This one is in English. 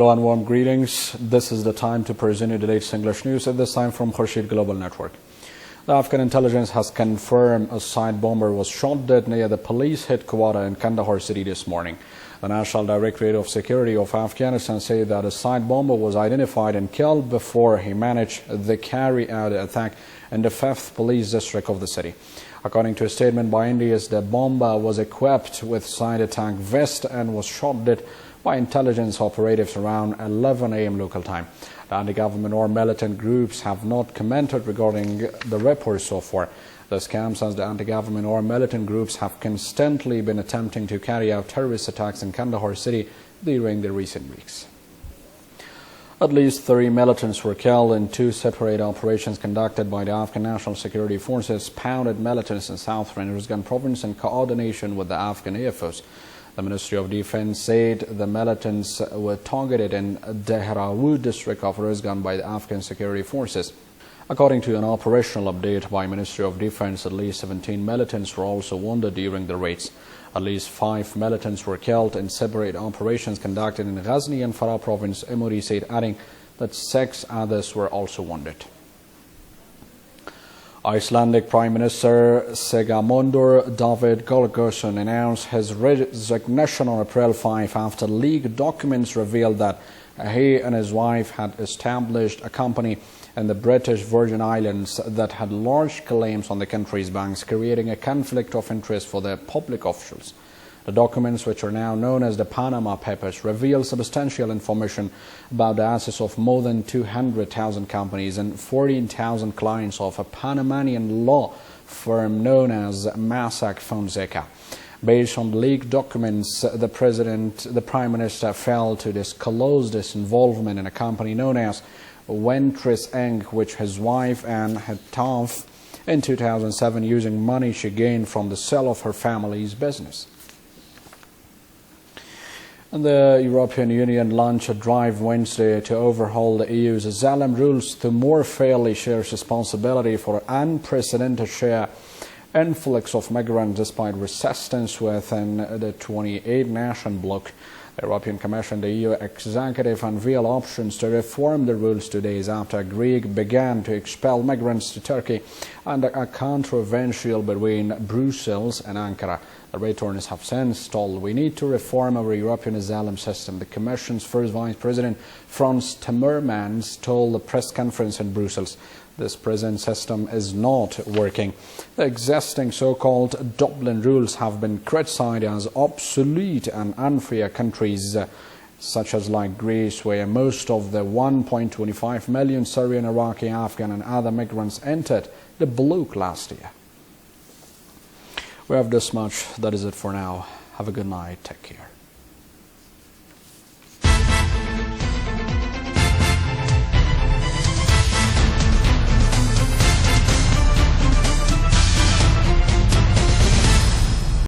Hello and warm greetings. This is the time to present you the latest English news, at this time from Khurshid Global Network. The Afghan intelligence has confirmed a side bomber was shot dead near the police headquarters in Kandahar city this morning. The National Directorate of Security of Afghanistan said that a side bomber was identified and killed before he managed to carry out the attack in the 5th police district of the city. According to a statement by India's, the bomber was equipped with side attack vest and was shot dead by intelligence operatives around 11 a.m. local time. The anti-government or militant groups have not commented regarding the report so far. The scam says the anti-government or militant groups have constantly been attempting to carry out terrorist attacks in Kandahar city during the recent weeks. At least 30 militants were killed in 2 separate operations conducted by the Afghan National Security Forces, pounded militants in southern Uruzgan province in coordination with the Afghan Air Force. The Ministry of Defense said the militants were targeted in Dehrawood district of Uruzgan by the Afghan Security Forces. According to an operational update by Ministry of Defense, at least 17 militants were also wounded during the raids. At least 5 militants were killed in separate operations conducted in Ghazni and Farah province, MOD said, adding that 6 others were also wounded. Icelandic Prime Minister Sigmundur David Gunnlaugsson announced his resignation on April 5 after leaked documents revealed that he and his wife had established a company in the British Virgin Islands that had large claims on the country's banks, creating a conflict of interest for the public officials. The documents, which are now known as the Panama Papers, reveal substantial information about the assets of more than 200,000 companies and 14,000 clients of a Panamanian law firm known as Mossack Fonseca. Based on the leaked documents, the Prime Minister failed to disclose this involvement in a company known as Wentris Inc., which his wife Anne had off in 2007 using money she gained from the sale of her family's business. And the European Union launched a drive Wednesday to overhaul the EU's asylum rules to more fairly share responsibility for unprecedented share influx of migrants despite resistance within the 28-nation bloc. The European Commission, the EU executive, unveiled options to reform the rules 2 days after Greece began to expel migrants to Turkey under a controversial between Brussels and Ankara. The returners have since told, "We need to reform our European asylum system." The Commission's first Vice President, Frans Timmermans, told the press conference in Brussels, "This present system is not working." The existing so-called Dublin rules have been criticized as obsolete and unfair. Countries such as like Greece, where most of the 1.25 million Syrian, Iraqi, Afghan and other migrants entered the bloc last year. We have this much. That is it for now. Have a good night. Take care.